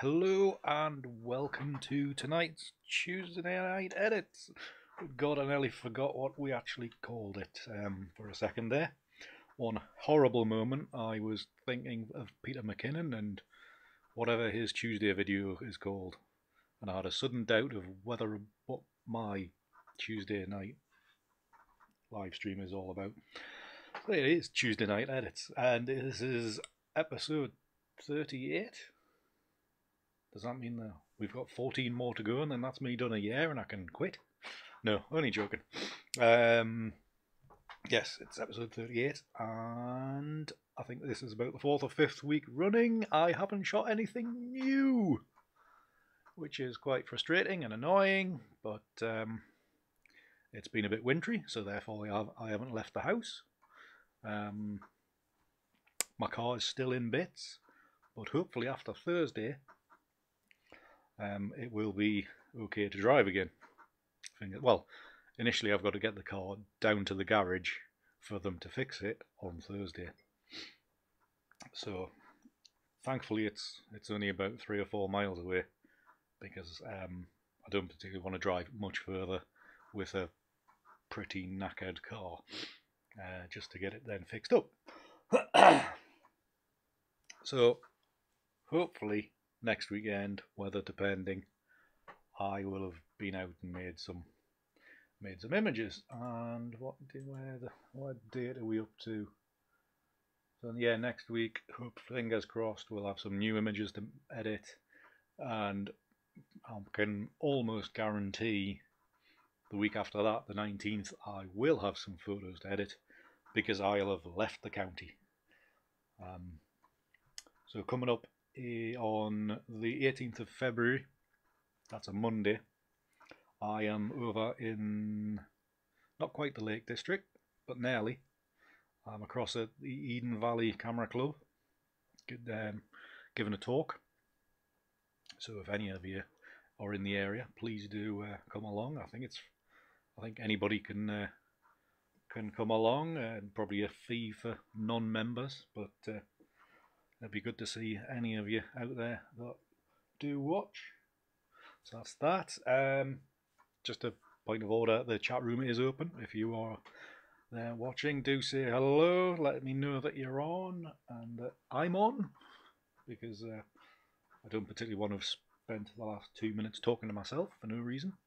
Hello and welcome to tonight's Tuesday night edits. God, I nearly forgot what we actually called it for a second there. One horrible moment, I was thinking of Peter McKinnon and whatever his Tuesday video is called, and I had a sudden doubt of what my Tuesday night live stream is all about. So it is Tuesday night edits, and this is episode 38. Does that mean that we've got 14 more to go and then that's me done a year and I can quit? No, only joking. Yes, it's episode 38 and I think this is about the 4th or 5th week running. I haven't shot anything new, which is quite frustrating and annoying, but it's been a bit wintry, so therefore I haven't left the house. My car is still in bits, but hopefully after Thursday it will be okay to drive again. Well, initially I've got to get the car down to the garage for them to fix it on Thursday. So thankfully it's only about 3 or 4 miles away, because I don't particularly want to drive much further with a pretty knackered car, just to get it then fixed up. So hopefully next weekend, weather depending, I will have been out and made some images. And what date are we up to? So yeah, next week, fingers crossed, we'll have some new images to edit, and I can almost guarantee the week after that, the 19th, I will have some photos to edit, because I'll have left the county. So coming up on the 18th of February, that's a Monday, I am over in not quite the Lake District, but nearly. I'm across at the Eden Valley Camera Club, giving a talk. So if any of you are in the area, please do come along. I think anybody can come along, and probably a fee for non-members, but it'd be good to see any of you out there that do watch. So that's that. Just a point of order, the chat room is open. If you are there watching, do say hello, let me know that you're on and that I'm on, because I don't particularly want to have spent the last 2 minutes talking to myself for no reason.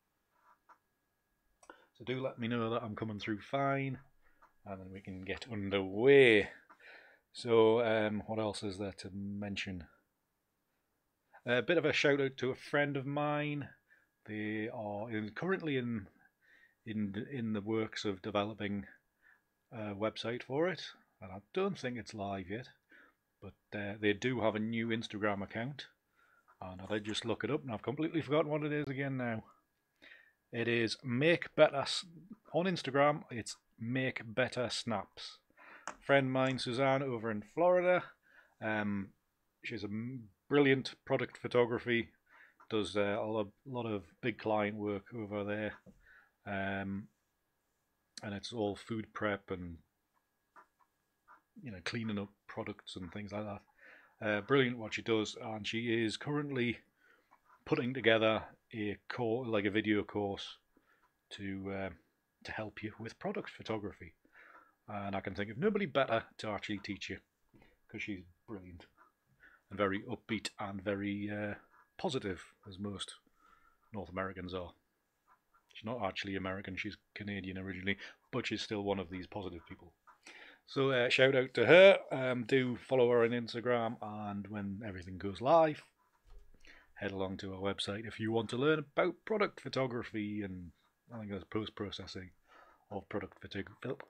So do let me know that I'm coming through fine, and then we can get underway. So what else is there to mention? A bit of a shout out to a friend of mine. They are currently in the works of developing a website for it, and I don't think it's live yet, but they do have a new Instagram account, and I did just look it up and I've completely forgotten what it is again now. It is Make Better on Instagram. It's Make Better Snaps. Friend of mine, Suzanne, over in Florida. She's a brilliant product photography. Does a lot of big client work over there, and it's all food prep and cleaning up products and things like that. Brilliant what she does, and she is currently putting together a video course to help you with product photography. And I can think of nobody better to actually teach you, because she's brilliant and very upbeat and very positive, as most North Americans are. She's not actually American, she's Canadian originally, but she's still one of these positive people. So shout out to her. Do follow her on Instagram, and when everything goes live, head along to our website if you want to learn about product photography, and I think there's post-processing of product photography.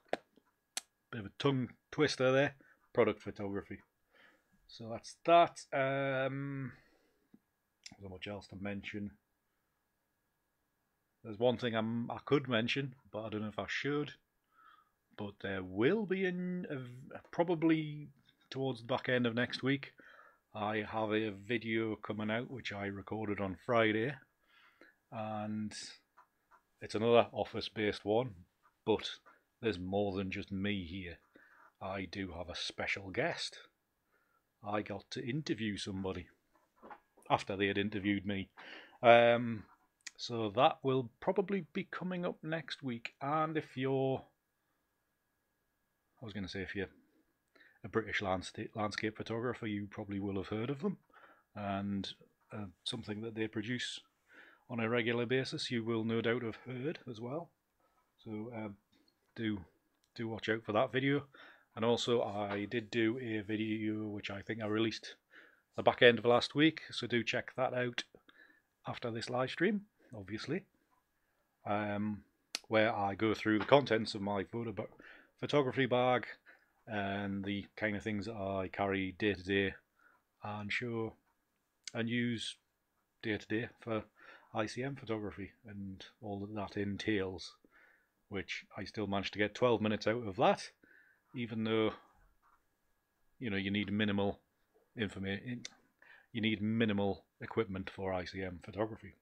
Bit of a tongue twister there. Product photography. So that's that. There's not much else to mention. There's one thing I could mention, but I don't know if I should. But there will be probably towards the back end of next week, I have a video coming out which I recorded on Friday, and it's another office-based one, but there's more than just me here. I do have a special guest. I got to interview somebody. after they had interviewed me. So that will probably be coming up next week. And if you're, I was going to say, if you're a British landscape photographer, you probably will have heard of them, and something that they produce on a regular basis, you will no doubt have heard as well. So do watch out for that video. And also, I did do a video which I think I released the back end of last week, so do check that out after this live stream, obviously, where I go through the contents of my photography bag and the kind of things that I carry day to day and show and use day to day for ICM photography and all that that entails, which I still managed to get 12 minutes out of that, even though, you know, you need minimal information, you need minimal equipment for ICM photography.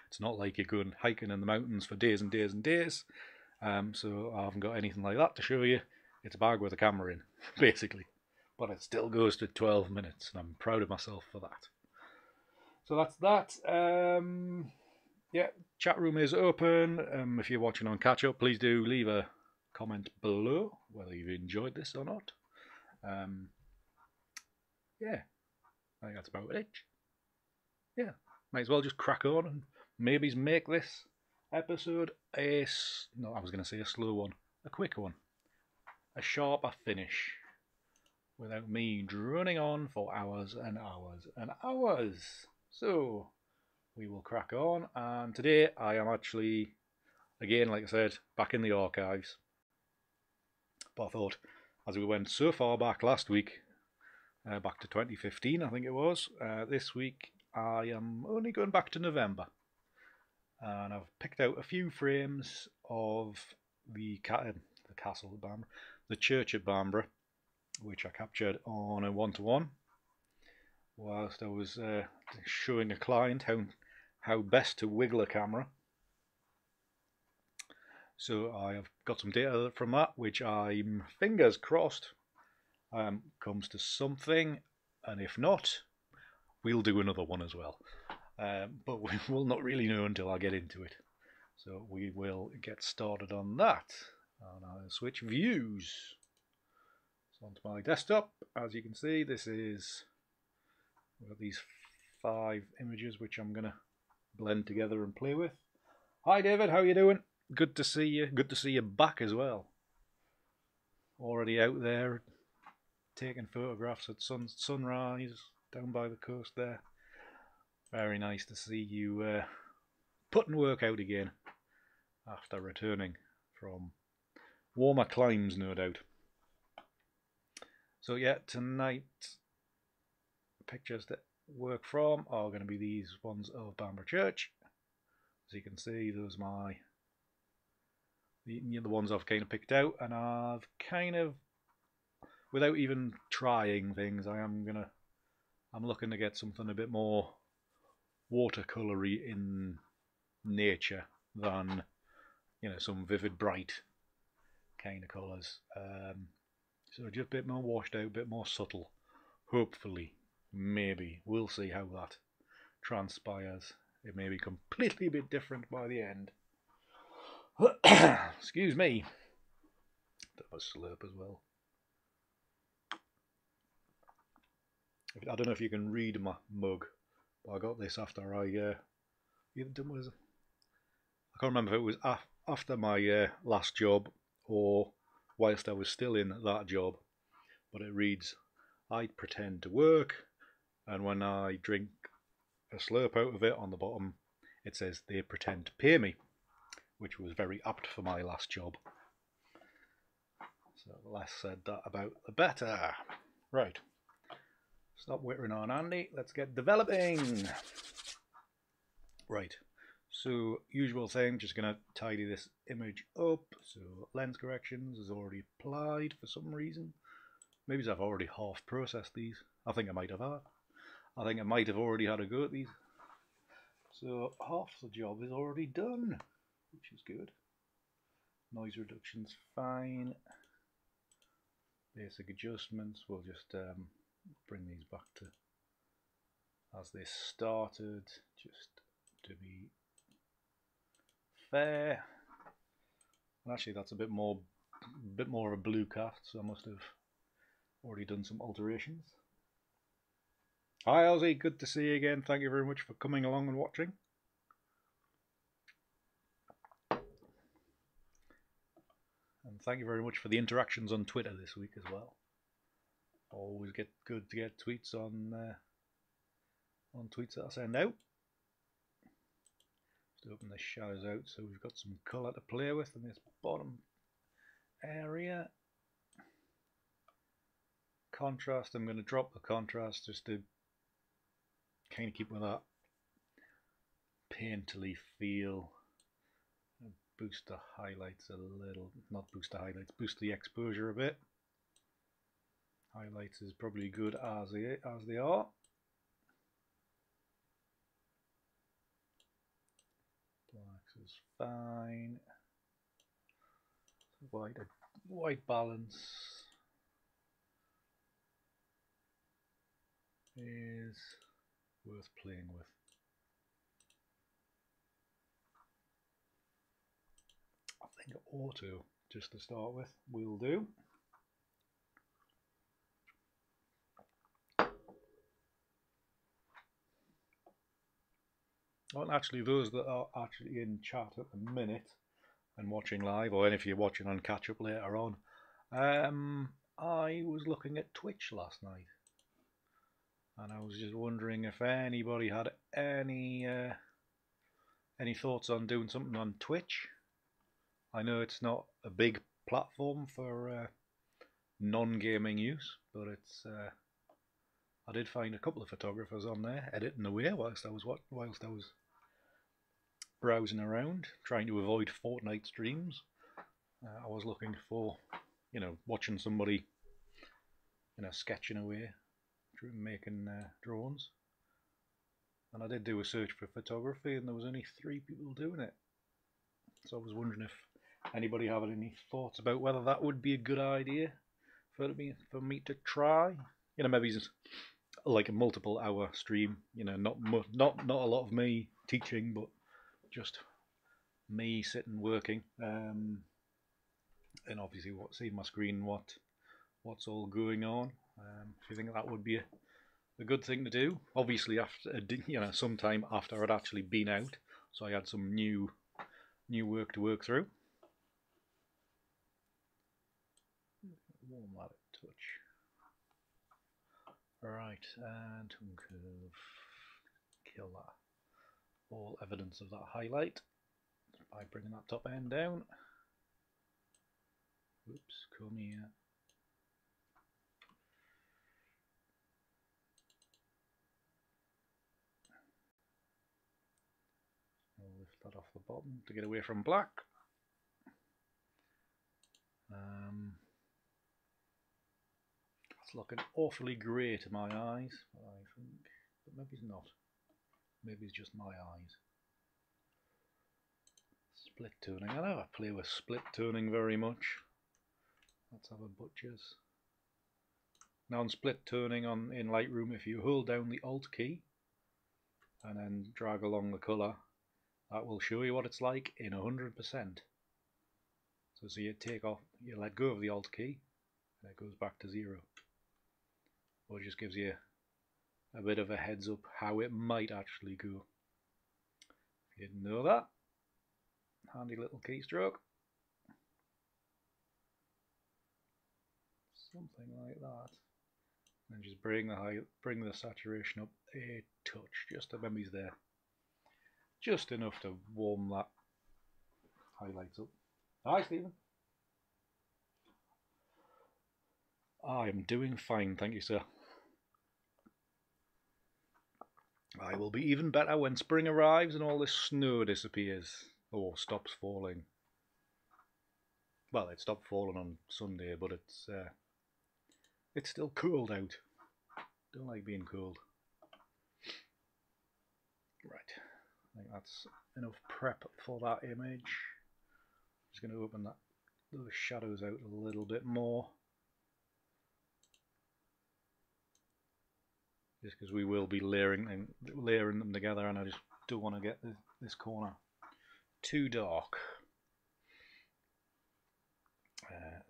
It's not like you're going hiking in the mountains for days and days and days, so I haven't got anything like that to show you. It's a bag with a camera in, basically, but it still goes to 12 minutes, and I'm proud of myself for that. So that's that. Yeah, chat room is open. If you're watching on catch up, please do leave a comment below whether you've enjoyed this or not. Yeah, I think that's about it. Yeah, might as well just crack on and maybe make this episode a slow one, a quick one, a sharper finish, without me droning on for hours and hours and hours. So we will crack on, and today I am actually, again, like I said, back in the archives. But I thought, as we went so far back last week, back to 2015 I think it was, this week I am only going back to November, and I've picked out a few frames of the castle at Bamborough, the church at Bamborough, which I captured on a one-to-one whilst I was showing a client how best to wiggle a camera. So I have got some data from that, which I'm fingers crossed comes to something, and if not, we'll do another one as well. But we will not really know until I get into it. So we will get started on that. And I'll switch views. So onto my desktop. As you can see, we've got these 5 images which I'm going to blend together and play with. Hi David, how you doing? Good to see you. Good to see you back as well. Already out there taking photographs at sunrise down by the coast there. Very nice to see you putting work out again after returning from warmer climes, no doubt. So yeah, tonight pictures that work from are going to be these ones of Bamborough Church. As you can see, those are the ones I've kind of picked out, and I've kind of, without even trying things, I'm looking to get something a bit more watercolory in nature than, you know, some vivid bright kind of colours. So just a bit more washed out, a bit more subtle. Hopefully, maybe we'll see how that transpires. It may be completely a bit different by the end. Excuse me. Bit of a slurp as well. I don't know if you can read my mug, but I got this after I can't remember if it was after my last job or whilst I was still in that job, but it reads, "I pretend to work," and when I drink a slurp out of it, on the bottom it says, "They pretend to pay me," which was very apt for my last job. So the less said that about, the better. Right. Stop whittering on, Andy. Let's get developing. Right. So, usual thing, just going to tidy this image up. So, lens corrections is already applied for some reason. Maybe I've already half processed these. I think I might have had. I think I might have already had a go at these. So, half the job is already done, which is good. Noise reduction's fine. Basic adjustments, we'll just bring these back to as this started, just to be fair. And actually that's a bit more of a blue cast, so I must have already done some alterations. Hi Ozzy, good to see you again. Thank you very much for coming along and watching. And thank you very much for the interactions on Twitter this week as well. Always good to get tweets on tweets that I send out. Just open the shadows out so we've got some colour to play with in this bottom area. Contrast, I'm going to drop the contrast just to kind of keep with that painterly feel. Boost the highlights a little, not boost the highlights, boost the exposure a bit. Highlights is probably good as they are. Blacks is fine. White balance is worth playing with. I think auto, just to start with, will do. Well, actually, those that are actually in chat at the minute and watching live, or if you're watching on catch up later on, I was looking at Twitch last night, and I was just wondering if anybody had any thoughts on doing something on Twitch. I know it's not a big platform for non-gaming use, but it's. I did find a couple of photographers on there editing away whilst I was browsing around, trying to avoid Fortnite streams. I was looking for, watching somebody, sketching away, making drawings. And I did do a search for photography, and there was only 3 people doing it. So I was wondering if anybody had any thoughts about whether that would be a good idea for me to try. Maybe just like a multiple hour stream. Not a lot of me teaching, but just me sitting working, and obviously seeing my screen what's all going on. If you think that would be a good thing to do, obviously after sometime after I'd actually been out, so I had some new work to work through. Warm that a touch. Right, and I'm going to kill that all evidence of that highlight by bringing that top end down. Oops, come here. I'll lift that off the bottom to get away from black. That's looking awfully grey to my eyes, I think, but maybe it's not. Maybe it's just my eyes. Split toning. I never play with split toning very much. Let's have a butcher's. Now on split toning in Lightroom, if you hold down the Alt key and then drag along the colour, that will show you what it's like in 100%. So you let go of the Alt key, and it goes back to 0. Or it just gives you a bit of a heads up how it might actually go. If you didn't know that, handy little keystroke. Something like that. And just bring the saturation up a touch, just to maybe there. Just enough to warm that highlights up. Hi Stephen. I am doing fine, thank you sir. I will be even better when spring arrives and all this snow disappears or stops falling. Well, it stopped falling on Sunday, but it's still cold out. Don't like being cold. Right, I think that's enough prep for that image. Just going to open those shadows out a little bit more. just because we will be layering them together, and I just don't want to get this corner too dark.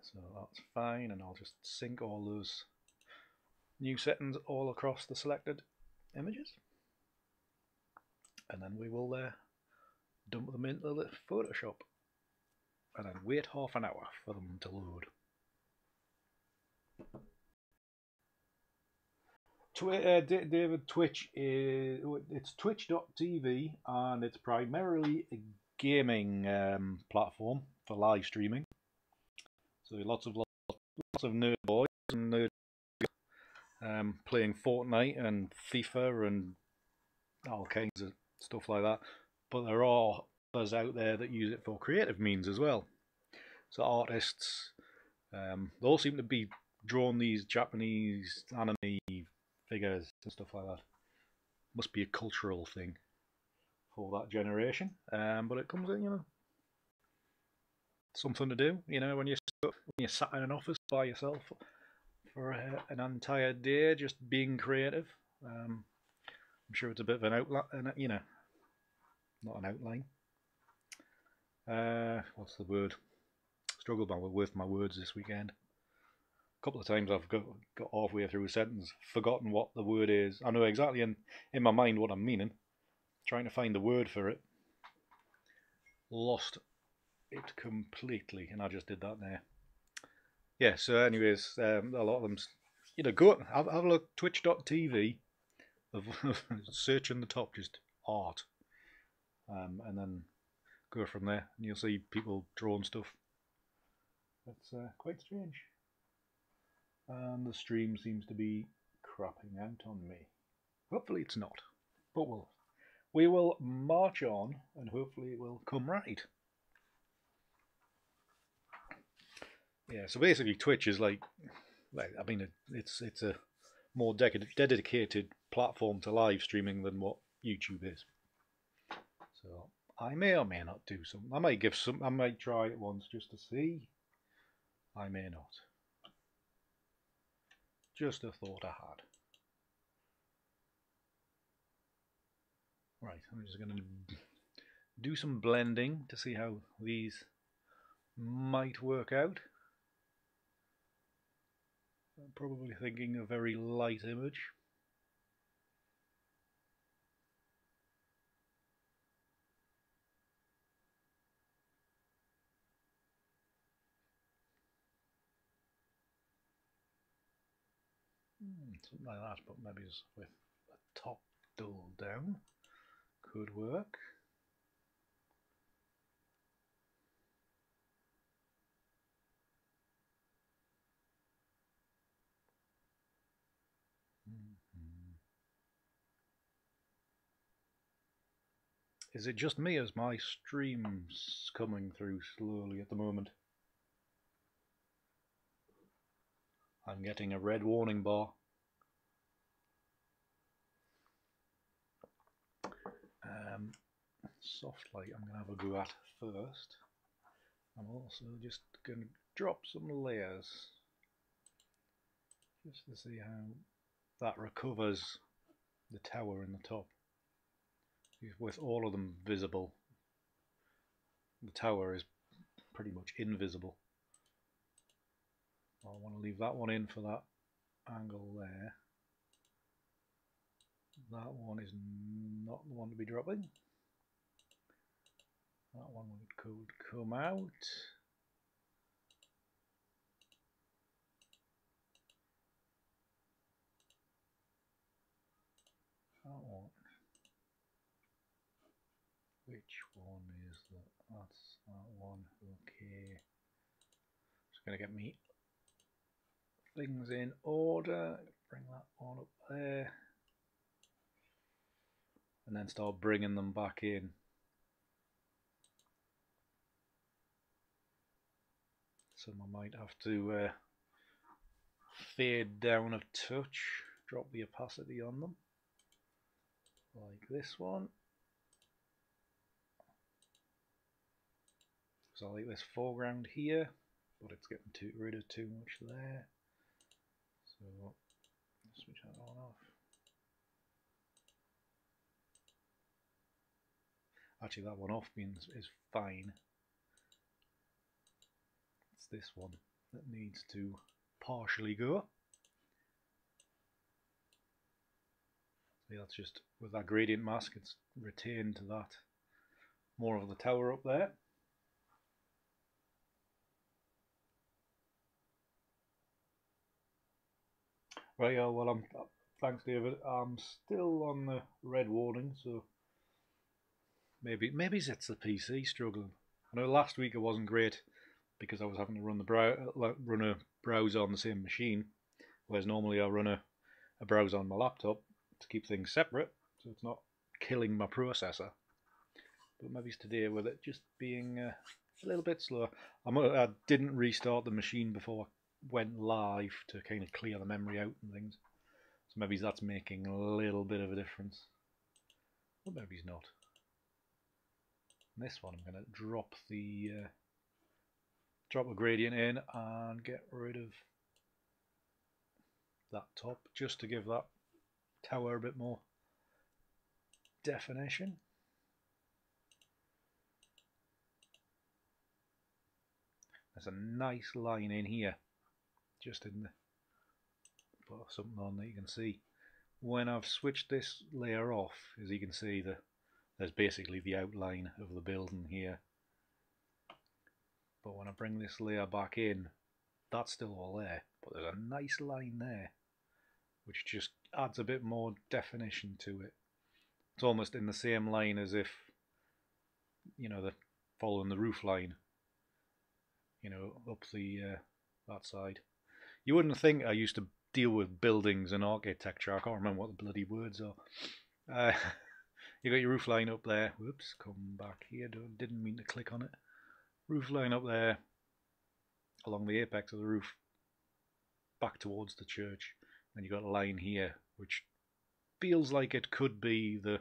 So that's fine, and I'll just sync all those new settings all across the selected images, and then we will dump them into the Photoshop and then wait half an hour for them to load. David, Twitch it's twitch.tv, and it's primarily a gaming platform for live streaming. So lots of nerd boys and nerd playing Fortnite and FIFA and all kinds of stuff like that. But there are others out there that use it for creative means as well. So artists, they all seem to be drawing these Japanese anime figures and stuff like that. Must be a cultural thing for that generation. But it comes in, something to do. When you're sat in an office by yourself for an entire day, just being creative. I'm sure it's a bit of an outline, not an outline. What's the word? Struggled with my words this weekend. A couple of times I've got halfway through a sentence, forgotten what the word is. I know exactly in my mind what I'm meaning. Trying to find the word for it. Lost it completely, and I just did that there. Yeah, so anyways, a lot of them, go have a look, twitch.tv, search in the top, just art, and then go from there, and you'll see people drawing stuff. That's quite strange. And the stream seems to be crapping out on me. Hopefully it's not, but we will march on, and hopefully it will come right. Yeah, so basically Twitch is it's a more dedicated platform to live streaming than what YouTube is. So I may or may not do some. I might try it once just to see. I may not. Just a thought I had. Right, I'm just going to do some blending to see how these might work out. I'm probably thinking a very light image. Something like that, but maybe with a top dull down could work. Is it just me, as my stream's coming through slowly at the moment? I'm getting a red warning bar. Soft light I'm going to have a go at first. I'm also just going to drop some layers just to see how that recovers the tower in the top. With all of them visible, the tower is pretty much invisible. I want to leave that one in for that angle there. That one is not the one to be dropping. That one could come out. That one. Which one is that? That's that one. Okay. Just going to get me things in order. Bring that one up there. And then start bringing them back in. Some I might have to fade down a touch, drop the opacity on them, like this one. So I like this foreground here, but it's getting rid of too much there. So switch that on off. Actually, that one off being is fine. It's this one that needs to partially go. See, that's just with that gradient mask, it's retained that more of the tower up there. Right, yeah, well, thanks, David. I'm still on the red warning, so maybe it's the PC struggling. I know last week it wasn't great because I was having to run a browser on the same machine, whereas normally I run a browser on my laptop to keep things separate, so it's not killing my processor. But maybe it's today with it just being a little bit slower. I didn't restart the machine before I went live to kind of clear the memory out and things. So maybe that's making a little bit of a difference. But maybe it's not. And this one I'm going to drop a gradient in and get rid of that top just to give that tower a bit more definition. There's a nice line in here, just in the put something on that you can see. When I've switched this layer off, as you can see, there's basically the outline of the building here. But when I bring this layer back in, that's still all there, but there's a nice line there, which just adds a bit more definition to it. It's almost in the same line as if, they're following the roof line, up that side. You wouldn't think I used to deal with buildings and architecture. I can't remember what the bloody words are. You got your roof line up there. Whoops, come back here. Didn't mean to click on it. Roof line up there, along the apex of the roof, back towards the church. And you got a line here, which feels like it could be the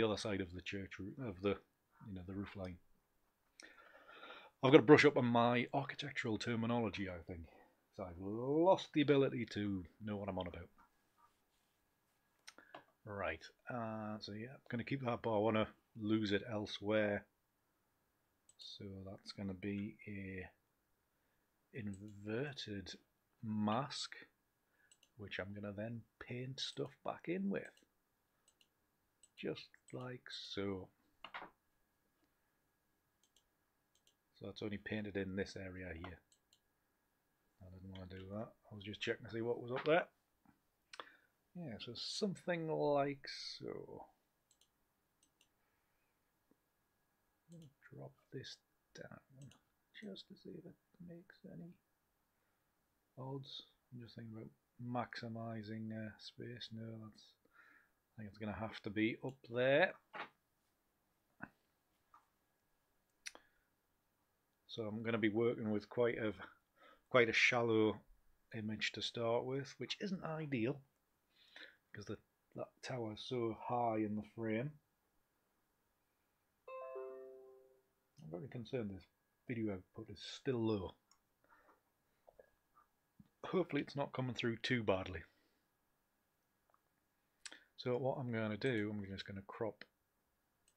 other side of the church, of the roof line. I've got to brush up on my architectural terminology, I think. So I've lost the ability to know what I'm on about. Right, so yeah, I'm going to keep that, but I want to lose it elsewhere. So that's going to be a inverted mask, which I'm going to then paint stuff back in with. Just like so. So it's only painted in this area here. I didn't want to do that. I was just checking to see what was up there. Yeah, so something like so. Drop this down just to see if it makes any odds. I'm just thinking about maximizing space. No, I think it's going to have to be up there. So I'm going to be working with quite a shallow image to start with, which isn't ideal because that tower is so high in the frame. I'm very concerned this video output is still low. Hopefully it's not coming through too badly. So what I'm going to do, I'm just going to crop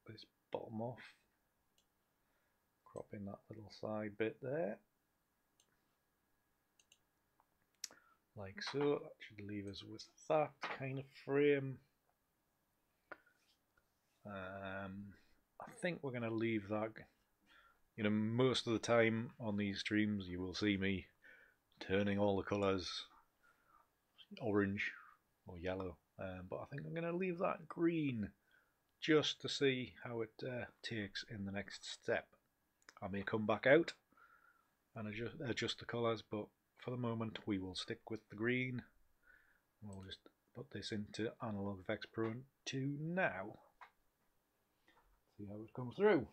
this bottom off. Crop in that little side bit there. Like so. That should leave us with that kind of frame. I think we're going to leave that. Most of the time on these streams you will see me turning all the colours orange or yellow, but I think I'm going to leave that green just to see how it takes in the next step. I may come back out and adjust the colours, but for the moment we will stick with the green. We'll just put this into Analog Effects Pro 2 now. See how it comes through.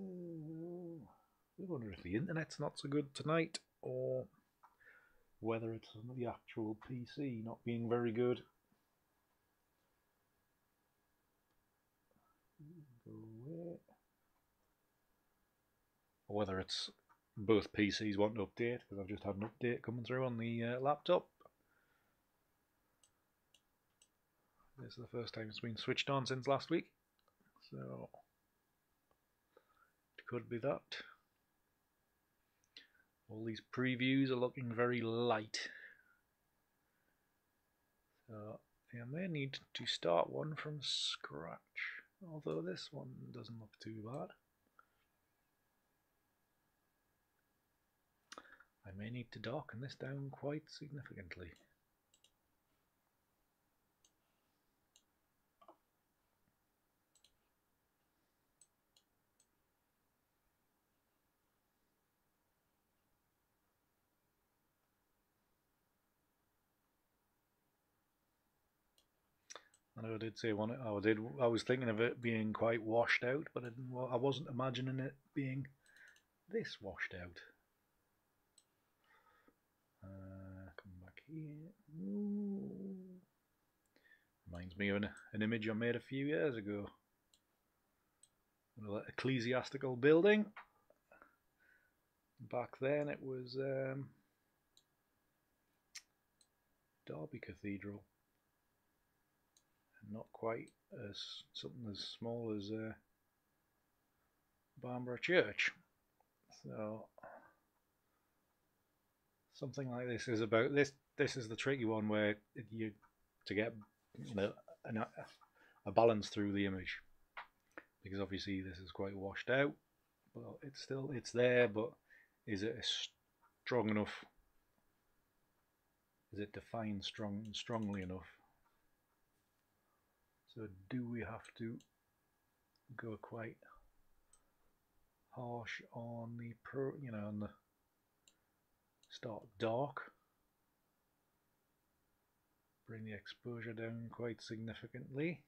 I wonder if the internet's not so good tonight, or whether it's the actual PC not being very good. Or whether it's both PCs want to update, because I've just had an update coming through on the laptop. This is the first time it's been switched on since last week, so it could be that. All these previews are looking very light, so I may need to start one from scratch, although this one doesn't look too bad. I may need to darken this down quite significantly. I know I did say one. I was thinking of it being quite washed out, but I wasn't imagining it being this washed out. Come back here. Ooh. Reminds me of an image I made a few years ago. Another ecclesiastical building. Back then it was Derby Cathedral. Not quite as something as small as Bamborough Church. So something like this is about this. This is the tricky one where you to get a balance through the image, because obviously this is quite washed out, but it's there. But is it strong enough? Is it defined strongly enough? So do we have to go quite harsh on the on the start dark, bring the exposure down quite significantly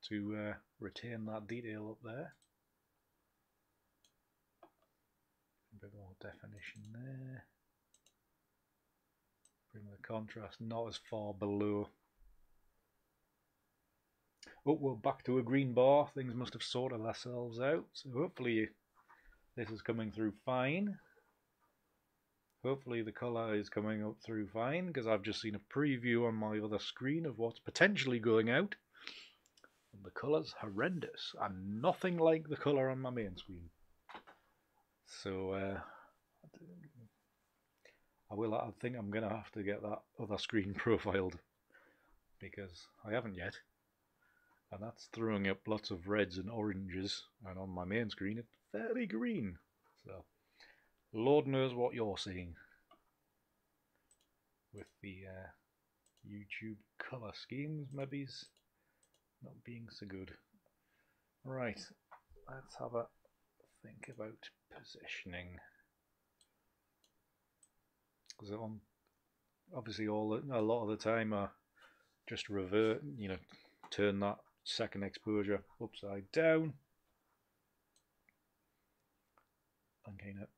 to retain that detail up there. A bit more definition there. Bring the contrast not as far below. Oh, we're back to a green bar. Things must have sorted themselves out. So hopefully this is coming through fine. Hopefully the colour is coming up through fine, because I've just seen a preview on my other screen of what's potentially going out. And the colour's horrendous and nothing like the colour on my main screen. So I think I'm going to have to get that other screen profiled, because I haven't yet. And that's throwing up lots of reds and oranges, and on my main screen it's fairly green. So Lord knows what you're seeing with the YouTube colour schemes, maybe's not being so good. Right, let's have a think about positioning. Because obviously a lot of the time I just revert, turn that second exposure upside down and kind of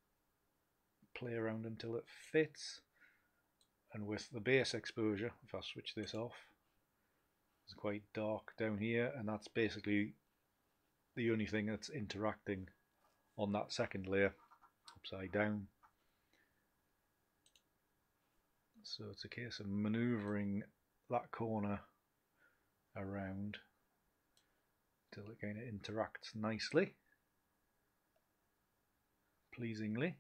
play around until it fits. And with the base exposure, if I switch this off, it's quite dark down here, and that's basically the only thing that's interacting on that second layer upside down. So it's a case of manoeuvring that corner around till it kind of interacts nicely, pleasingly.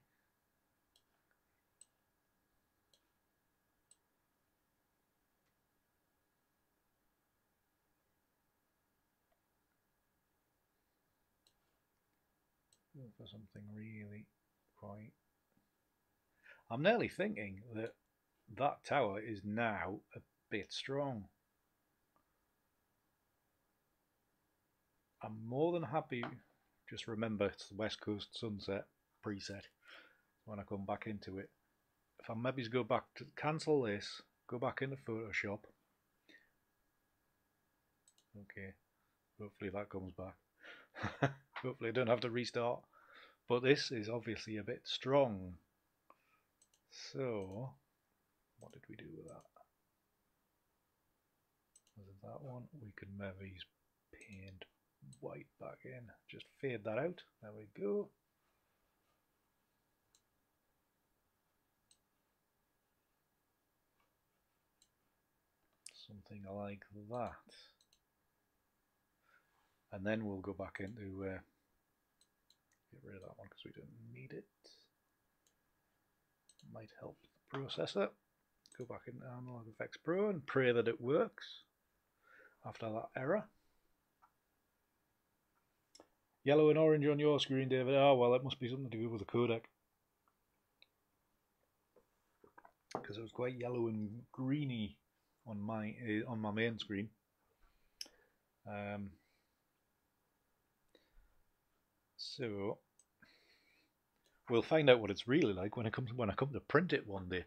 For something really quite... I'm nearly thinking that that tower is now a bit strong. I'm more than happy, just remember it's the West Coast Sunset preset when I come back into it. If I maybe go back to cancel this, go back into Photoshop. Okay, hopefully that comes back. Hopefully I don't have to restart. But this is obviously a bit strong. So, what did we do with that? Was it that one? We could maybe paint white back in. Just fade that out. There we go. something like that. And then we'll go back into get rid of that one because we don't need it. Might help the processor. Go back into Analog Effects Pro and pray that it works after that error. Yellow and orange on your screen, David. Oh, well, it must be something to do with the codec. Because it was quite yellow and greeny on my main screen. So we'll find out what it's really like when I come to print it one day.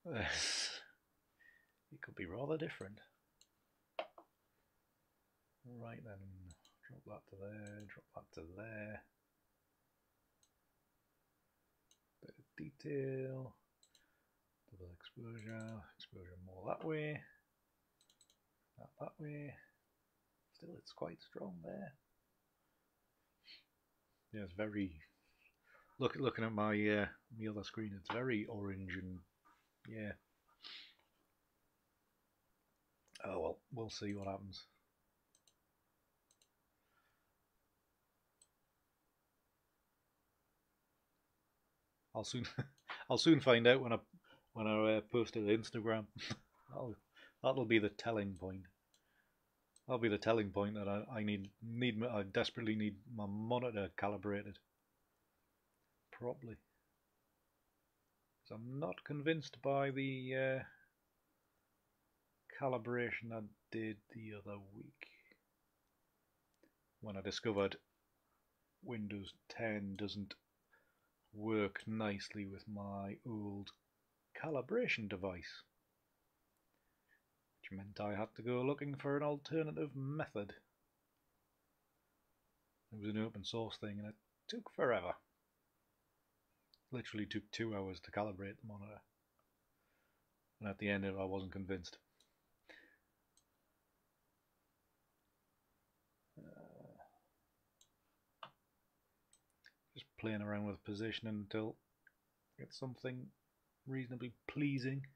It could be rather different. Right then, drop that to there, drop that to there. Bit of detail, double exposure more that way, that way. Still, it's quite strong there. Yeah, it's very. Looking at my the other screen, it's very orange and yeah. Oh well, we'll see what happens. I'll soon find out when I post it to Instagram. that'll be the telling point. That'll be the telling point that I desperately need my monitor calibrated properly. Because I'm not convinced by the calibration I did the other week when I discovered Windows 10 doesn't work nicely with my old calibration device, which meant I had to go looking for an alternative method. It was an open source thing and it took forever. Literally took 2 hours to calibrate the monitor, and at the end of it I wasn't convinced. Just playing around with positioning until I get something reasonably pleasing.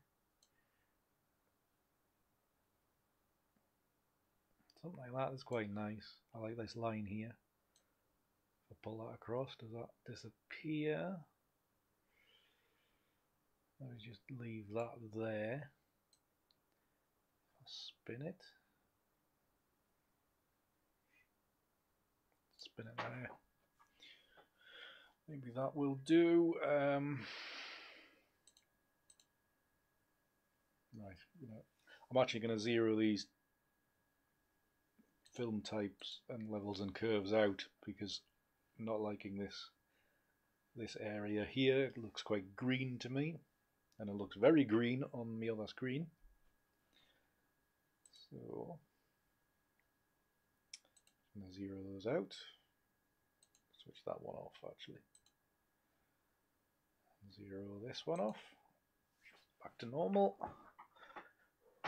Something like that is quite nice. I like this line here. If I pull that across, does that disappear? Let me just leave that there. I'll spin it. Spin it there. Maybe that will do. Right, I'm actually going to zero these film types and levels and curves out because I'm not liking this area here. It looks quite green to me, and it looks very green on the other screen. So I'm going to zero those out. Switch that one off actually. Zero this one off. Back to normal.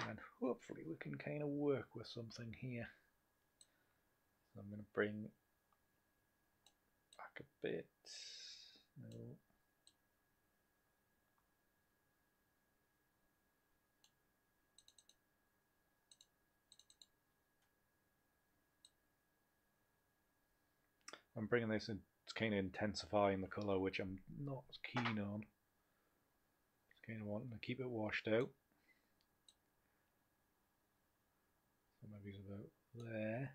And hopefully we can kind of work with something here. So I'm going to bring back a bit. No. I'm bringing this in, it's kind of intensifying the colour, which I'm not as keen on. Just kind of wanting to keep it washed out. So maybe it's about there.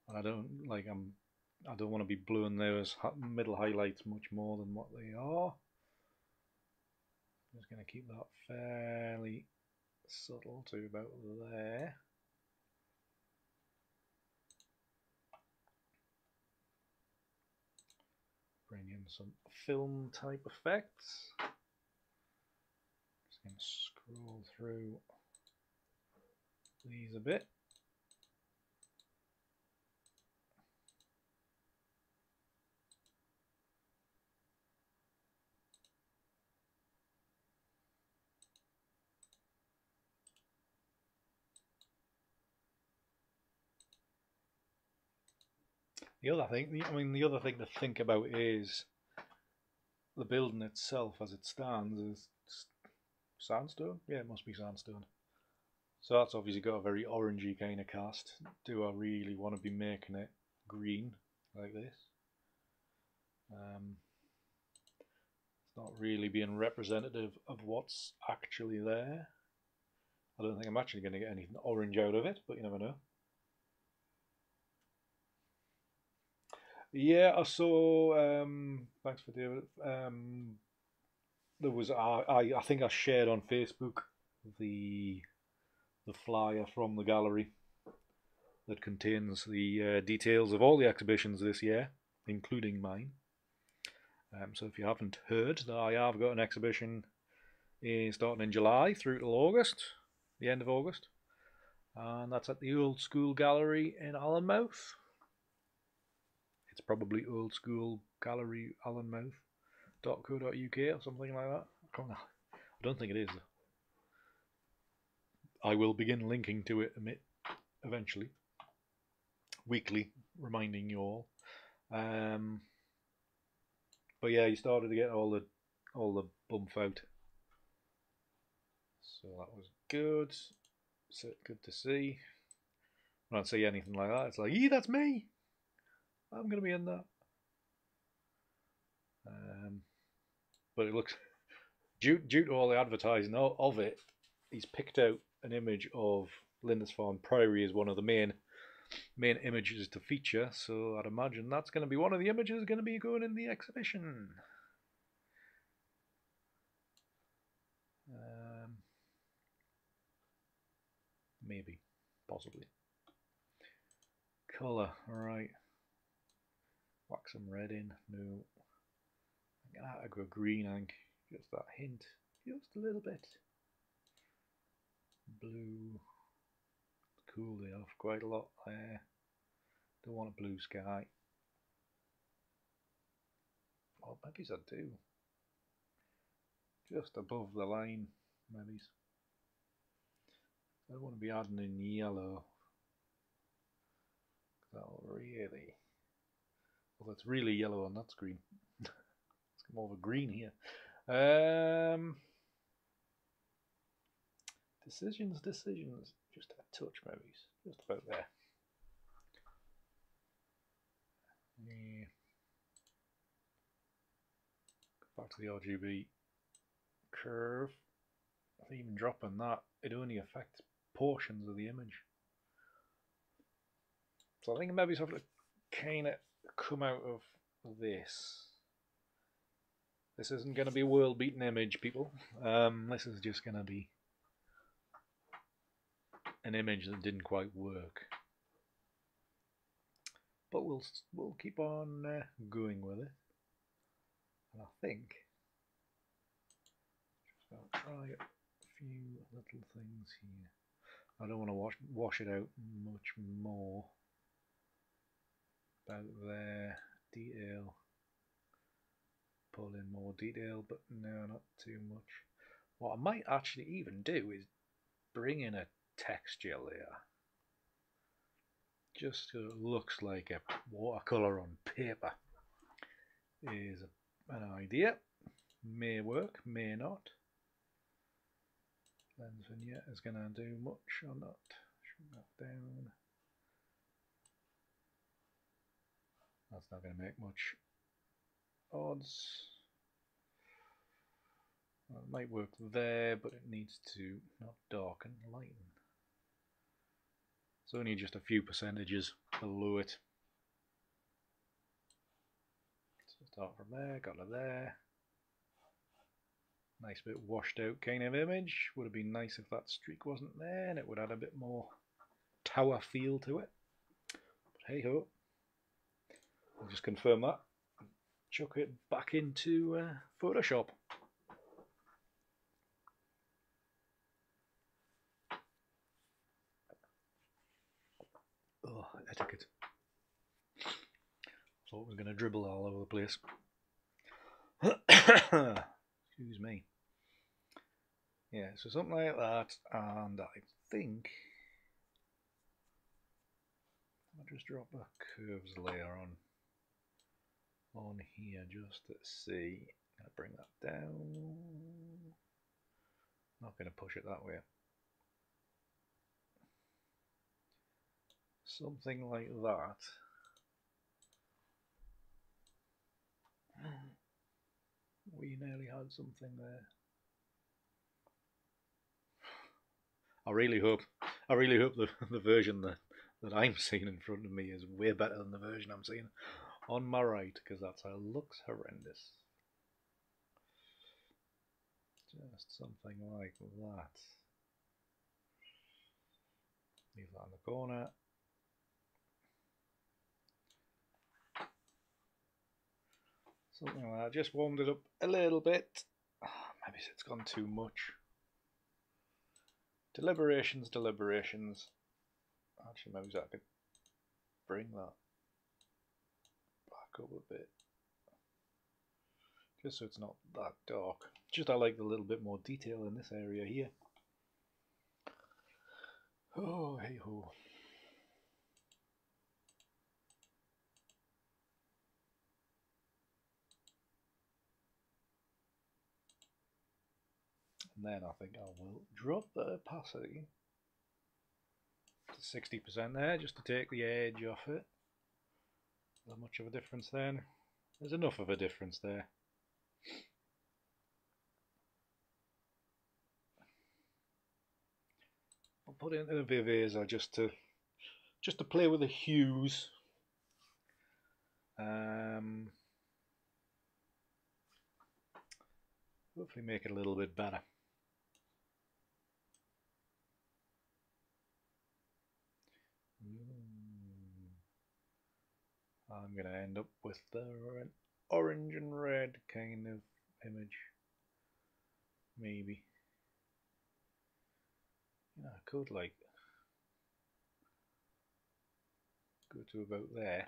And I don't want to be blowing those middle highlights much more than what they are. I'm just going to keep that fairly subtle to about there. Bring in some film type effects. Just going to scroll through these a bit. The other thing to think about is the building itself as it stands is sandstone. Yeah, it must be sandstone. So that's obviously got a very orangey kind of cast. Do I really want to be making it green like this? It's not really being representative of what's actually there. I don't think I'm actually going to get anything orange out of it, but you never know. Yeah, I saw. Thanks for David. There was I think I shared on Facebook the flyer from the gallery that contains the details of all the exhibitions this year, including mine. So if you haven't heard, I have got an exhibition starting in July through to August, the end of August, and that's at the Old School Gallery in Allenmouth. It's probably Old School Gallery Allenmouth.co.uk or something like that. I don't think it is. I will begin linking to it eventually, weekly, reminding you all. But yeah, you started to get all the bump out, so that was good. So good to see. When I don't see anything like that, it's like, yeah, that's me. I'm gonna be in that. But it looks due to all the advertising of it, he's picked out an image of Lindisfarne Priory as one of the main images to feature. So I'd imagine that's going to be one of the images going to be going in the exhibition. Maybe, possibly. Colour, alright. Whack some red in. No. I go green, I think. Just that hint. Just a little bit. Blue. Cool it off quite a lot there. Don't want a blue sky. Well, maybe I do. Just above the line, maybe. I don't want to be adding in yellow. That'll really. Well, it's really yellow on that screen. It's more of a green here. Decisions. Just a touch, maybe. Just about there. Yeah. Back to the RGB curve. I think even dropping that, it only affects portions of the image. So I think maybe something to kind of come out of this. This isn't going to be a world-beating image, people. This is just going to be an image that didn't quite work. But we'll keep on going with it. And I think I'll try a few little things here. I don't want to wash it out much more. About there, detail. Pull in more detail, but no, not too much. What I might actually even do is bring in a texture layer. Just so it looks like a watercolour on paper. Is an idea. May work, may not. Lens vignette is going to do much or not. Shrink that down. That's not going to make much odds. Well, it might work there, but it needs to not darken, lighten. It's only just a few percentages below it. So start from there, got to there. Nice bit washed out kind of image. Would have been nice if that streak wasn't there, and it would add a bit more tower feel to it. But hey ho. I'll just confirm that. Chuck it back into Photoshop. Oh, etiquette. Thought it was going to dribble all over the place. Excuse me. Yeah, so something like that, and I think I'll just drop a curves layer on here just to see. I'm going to bring that down. Not going to push it that way. something like that. We nearly had something there. I really hope the version that I'm seeing in front of me is way better than the version I'm seeing on my right, because that looks horrendous. Just something like that. Leave that in the corner. Something like that. Just warmed it up a little bit. Maybe it's gone too much. Deliberations. Actually, maybe I could bring that back up a bit. Just so it's not that dark. Just I like the little bit more detail in this area here. Oh, hey ho. And then I think I will drop the opacity to 60% there, just to take the edge off it. Not much of a difference then. There's enough of a difference there. I'll put it into the Viveza just to play with the hues. Hopefully make it a little bit better. I'm going to end up with an orange and red kind of image. Maybe. I could like go to about there.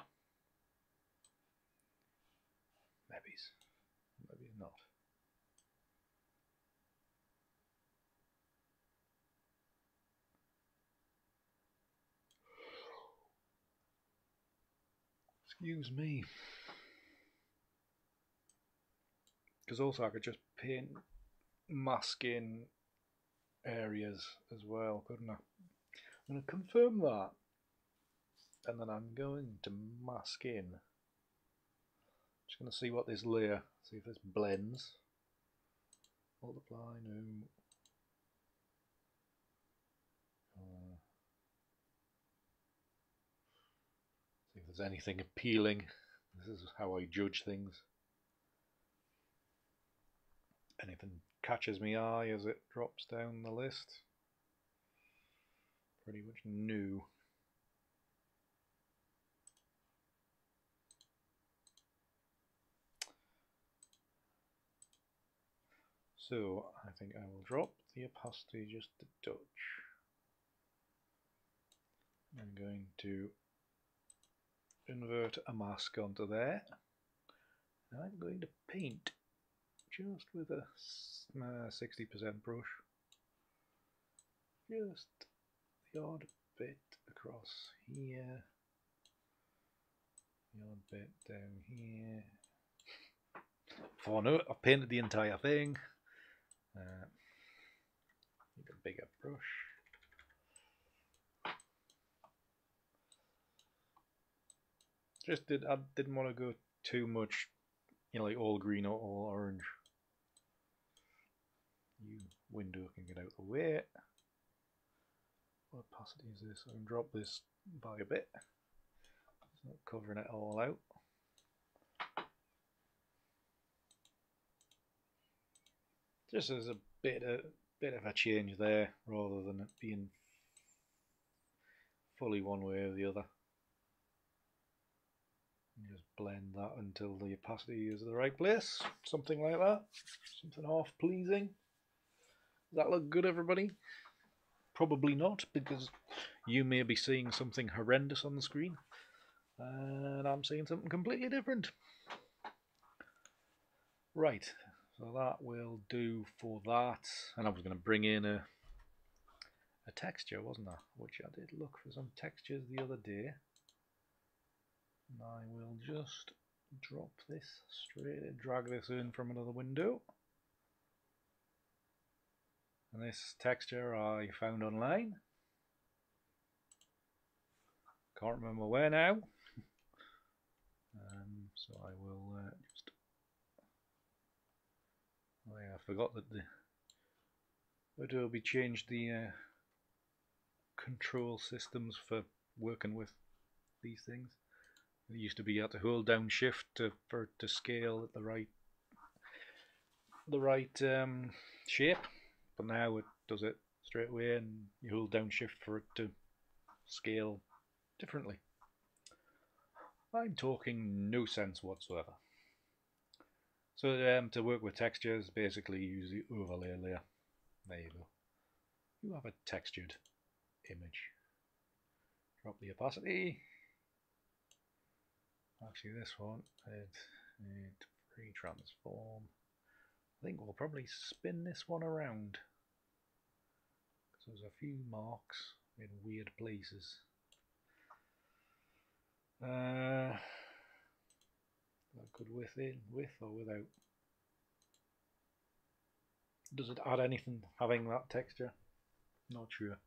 Maybe not. Excuse me. Because also I could just paint mask in areas as well, couldn't I? I'm going to confirm that, and then I'm going to mask in. Just going to see what this layer, see if this blends. Multiply, no. See if there's anything appealing. This is how I judge things. Anything catches my eye as it drops down the list. Pretty much new. So I think I will drop the opacity just a touch. I'm going to invert a mask onto there. And I'm going to paint just with a 60% brush. Just the odd bit across here. The odd bit down here. For no, I've painted the entire thing. Need a bigger brush. I didn't want to go too much, like all green or all orange. You window can get out of the way. What opacity is this? I can drop this by a bit. It's not covering it all out. Just as a bit of a change there, rather than it being fully one way or the other. And just blend that until the opacity is the right place, something like that, something half pleasing. Does that look good, everybody? Probably not, because you may be seeing something horrendous on the screen, and I'm seeing something completely different. Right, so that will do for that. And I was going to bring in a texture, wasn't I? Which I did look for some textures the other day. And I will just drop this straight, drag this in from another window. And this texture I found online. Can't remember where now. So I will just. Oh yeah, I forgot that the Adobe changed the control systems for working with these things. It used to be you had to hold down Shift for it to scale at the right shape, but now it does it straight away, and you hold down Shift for it to scale differently. I'm talking no sense whatsoever. So to work with textures, basically use the overlay layer. There you go. You have a textured image. Drop the opacity. Actually, this one, it pre-transform. I think we'll probably spin this one around, because there's a few marks in weird places. That could with or without. Does it add anything having that texture? Not sure.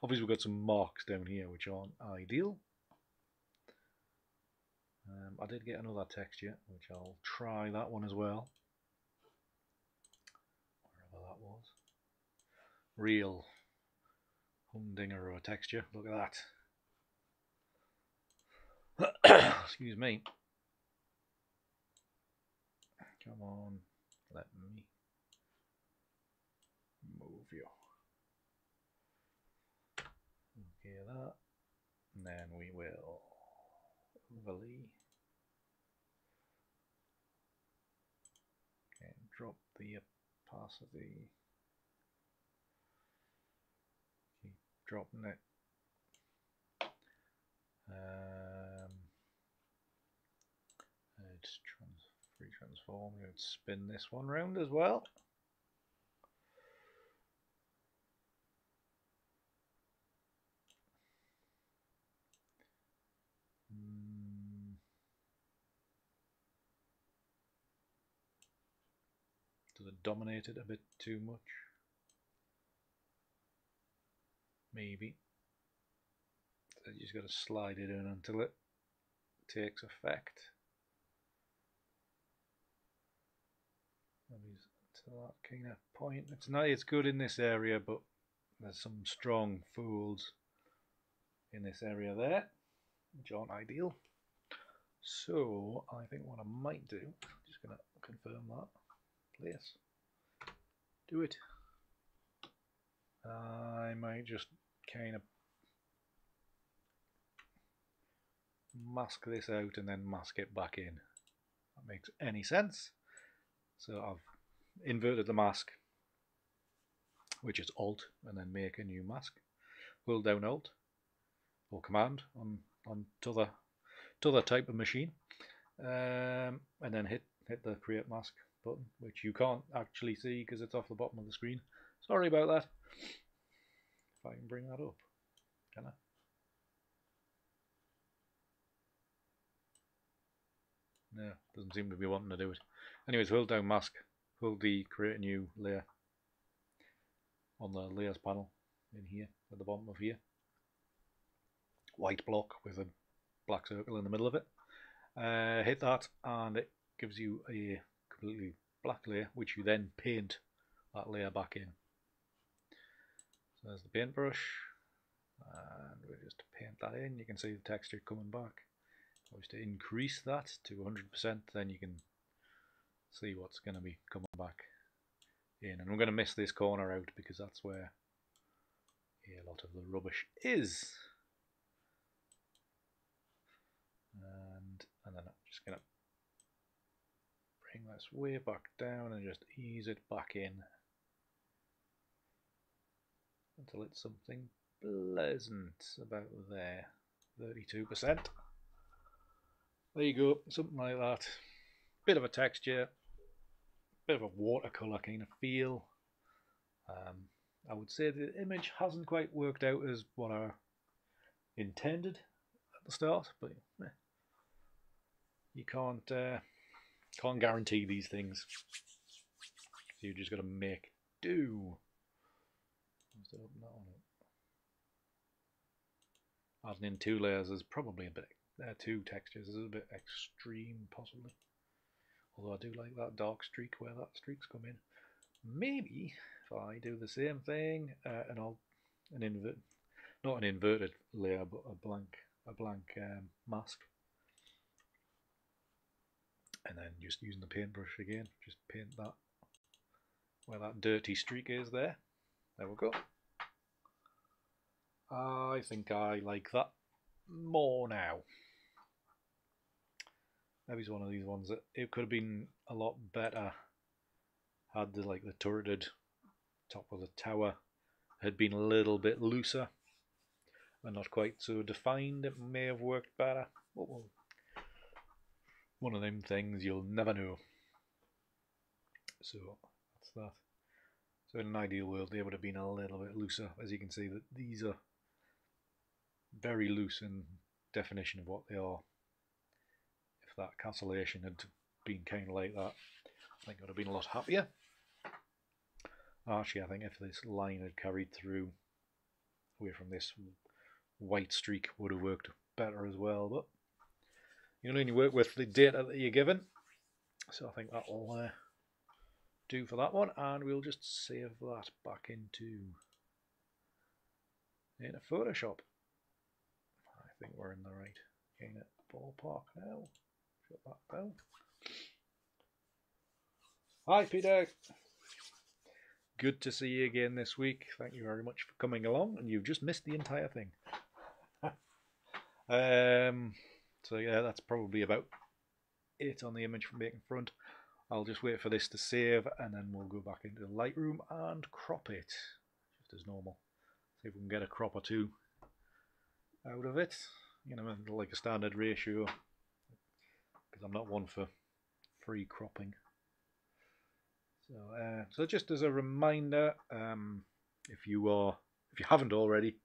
Obviously we've got some marks down here which aren't ideal. I did get another texture which I'll try that one as well. Wherever that was. Real humdinger of a texture. Look at that. Excuse me. Come on, let me move you. Okay, that. And then we will overlay. Okay, drop the opacity. Keep dropping it. It's free transform. Let's spin this one round as well. Does it dominate it a bit too much? Maybe. So you just got to slide it in until it takes effect. Maybe to that kind of point. It's nice. It's good in this area, but there's some strong folds in this area there, which aren't ideal. So I think what I might do, I'm just going to confirm that. Place. Do it. I might just kind of mask this out and then mask it back in. That makes any sense. So I've inverted the mask, which is Alt, and then make a new mask. Hold down Alt or Command on t'other type of machine, and then hit the Create Mask button, which you can't actually see because it's off the bottom of the screen. Sorry about that. If I can bring that up, can I? No, doesn't seem to be wanting to do it. Anyways, hold down Mask, hold the Create a New layer on the Layers panel in here, at the bottom of here. White block with a black circle in the middle of it. Hit that and it gives you a completely black layer, which you then paint that layer back in. So there's the paintbrush, and we'll just paint that in. You can see the texture coming back. Obviously, to increase that to 100%, then you can see what's going to be coming back in. And I'm going to miss this corner out because that's where a lot of the rubbish is. And then I'm just going to bring this way back down and just ease it back in until it's something pleasant about there. 32%. There you go, something like that. Bit of a texture, bit of a watercolour kind of feel. I would say the image hasn't quite worked out as what I intended at the start, but you can't guarantee these things. So you just got to make do. adding in 2 layers is probably a bit, 2 textures is a bit extreme possibly. Although I do like that dark streak where that streak's come in. Maybe if I do the same thing and I'll not an inverted layer but a blank mask, and then just using the paintbrush again, just paint that where that dirty streak is there. There we go. I think I like that more now. Maybe it's one of these ones that it could have been a lot better had the turreted top of the tower had been a little bit looser and not quite so defined. It may have worked better. But well, one of them things you'll never know. So that's that. So in an ideal world they would have been a little bit looser. As you can see, that these are very loose in definition of what they are. If that cancellation had been kind of like that, I think I would have been a lot happier. Actually, I think if this line had carried through away from this white streak would have worked better as well, but you can only work with the data that you're given. So I think that'll do for that one, and we'll just save that back into Photoshop. I think we're in the right kind of ballpark now. Shut that down. Hi Peter, good to see you again this week. Thank you very much for coming along, and you've just missed the entire thing. So yeah, that's probably about it on the image from making front. I'll just wait for this to save, and then we'll go back into Lightroom and crop it just as normal. See if we can get a crop or two out of it, you know, like a standard ratio, because I'm not one for free cropping. So just as a reminder, if you haven't already,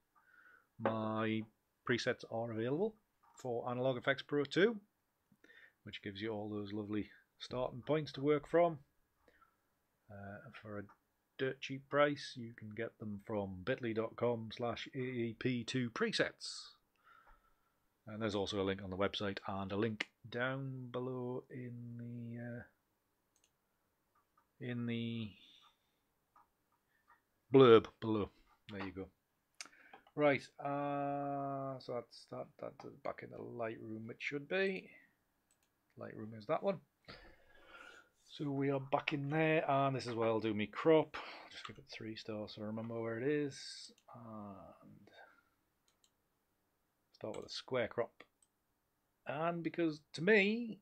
my presets are available for Analog Effects Pro 2, which gives you all those lovely starting points to work from. For a dirt cheap price, you can get them from bit.ly.com/AEP2presets. And there's also a link on the website and a link down below in the blurb below. There you go. Right, so that's back in the Lightroom. It should be. Lightroom is that one. So we are back in there, and this is where I'll do me crop. Just give it 3 stars so I remember where it is, and start with a square crop. And because to me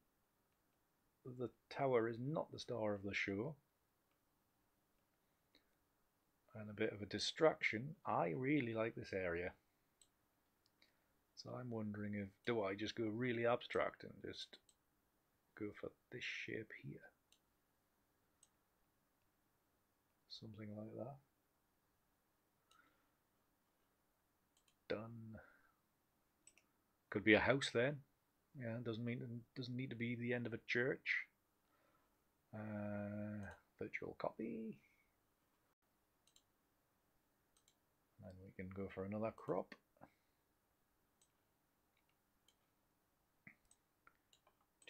the tower is not the star of the show and a bit of a distraction, I really like this area. So I'm wondering if do I just go really abstract and just go for this shape here. Something like that. Done. Could be a house then. Yeah, doesn't need to be the end of a church. Virtual copy. And we can go for another crop.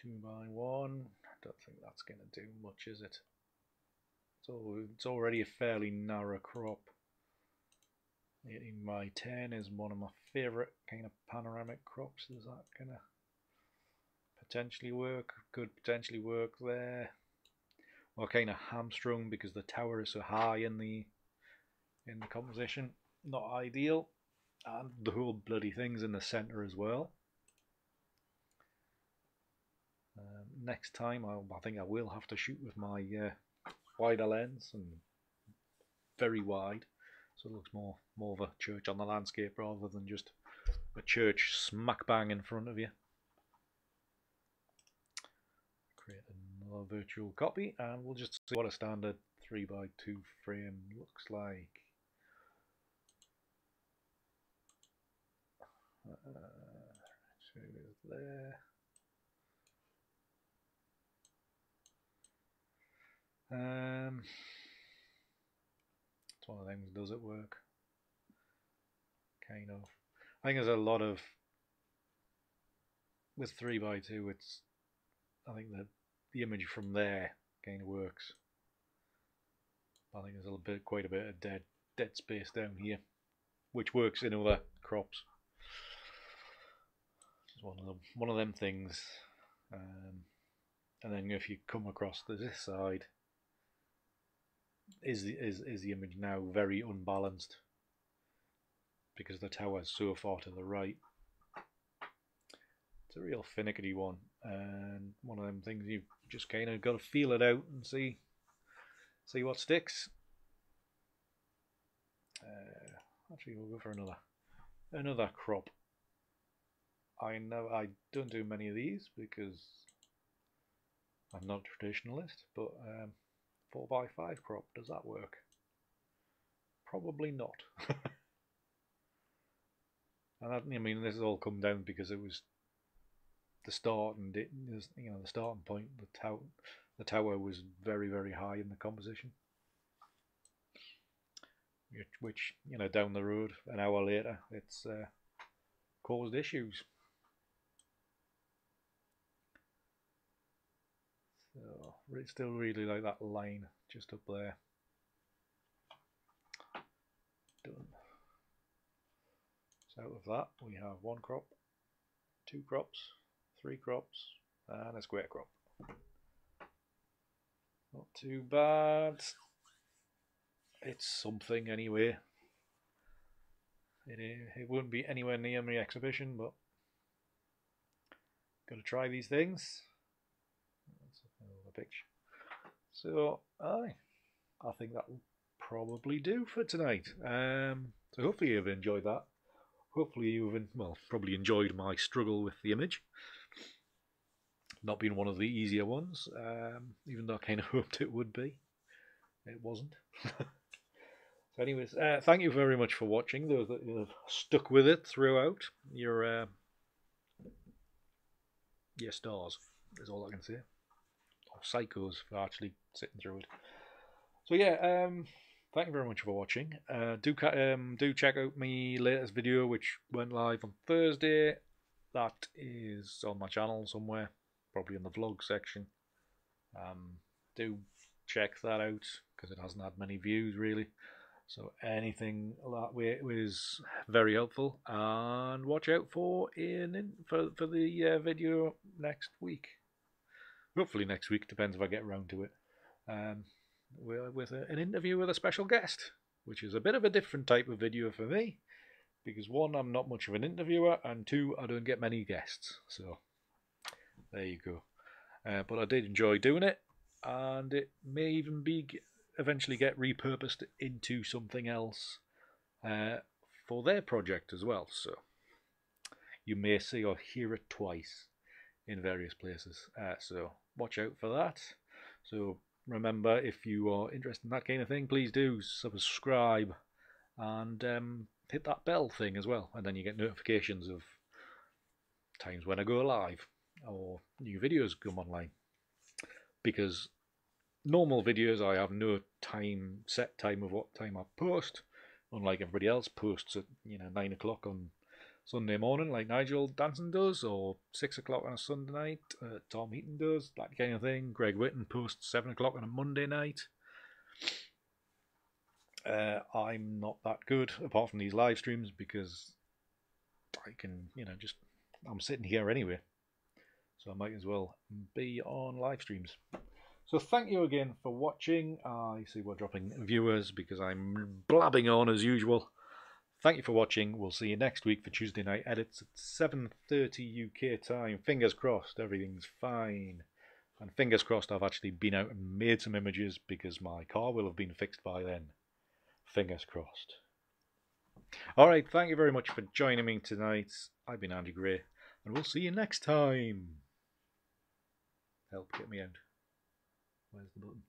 Two by one. Don't think that's going to do much, is it? So it's already a fairly narrow crop. 18 by 10 is one of my favourite kind of panoramic crops. Does that kind of potentially work? Could potentially work there. Well, kind of hamstrung because the tower is so high in the composition. Not ideal, and the whole bloody thing's in the centre as well. Next time, I think I will have to shoot with my wider lens and very wide, so it looks more of a church on the landscape rather than just a church smack bang in front of you. Create another virtual copy, and we'll just see what a standard 3x2 frame looks like. So there. It's one of the things, does it work? Kind of. I think there's a lot of, with 3x2, it's, I think the image from there kind of works. I think there's quite a bit of dead space down here, which works in other crops. It's one of them things. And then if you come across this side, is the image now very unbalanced because the tower's so far to the right. It's a real finicky one, and one of them things you've just kind of got to feel it out and see what sticks. Actually, we'll go for another crop. I don't do many of these because I'm not a traditionalist, but 4x5 crop, does that work? Probably not. And I mean, this has all come down because it was the start, and the starting point. The tower was very, very high in the composition, which down the road an hour later, it's caused issues. So I still really like that line just up there. Done. So out of that we have one crop, two crops, three crops, and a square crop. Not too bad. It's something anyway. It won't be anywhere near my exhibition, but got to try these things. That's another picture. So I think that will probably do for tonight. So hopefully you've enjoyed that. Hopefully you've probably enjoyed my struggle with the image. Not been one of the easier ones, even though I kind of hoped it would be. It wasn't. So anyways, thank you very much for watching. Those that have stuck with it throughout, your stars is all I can say. Or psychos for actually sitting through it. So yeah, thank you very much for watching. Do check out my latest video, which went live on Thursday. That is on my channel somewhere, probably in the vlog section. Do check that out because it hasn't had many views really. So anything that way was very helpful. And watch out for the video next week. Hopefully next week, depends if I get around to it. With an interview with a special guest, which is a bit of a different type of video for me, because one, I'm not much of an interviewer, and two, I don't get many guests. So there you go. But I did enjoy doing it, and it may even eventually get repurposed into something else for their project as well. So you may see or hear it twice in various places. So watch out for that. So remember, if you are interested in that kind of thing, please do subscribe and hit that bell thing as well, and then you get notifications of times when I go live or new videos come online. Because normal videos, I have no set time of what time I post, unlike everybody else posts at 9 o'clock on Sunday morning like Nigel Danson does, or 6 o'clock on a Sunday night, Tom Heaton does, that kind of thing. Greg Whitten posts 7 o'clock on a Monday night. I'm not that good apart from these live streams because I can, I'm sitting here anyway, so I might as well be on live streams. So thank you again for watching. I see we're dropping viewers because I'm blabbing on as usual. Thank you for watching. We'll see you next week for Tuesday night edits at 7:30 UK time. Fingers crossed everything's fine. And fingers crossed I've actually been out and made some images because my car will have been fixed by then. Fingers crossed. Alright, thank you very much for joining me tonight. I've been Andy Gray, and we'll see you next time. Help get me out. Where's the button?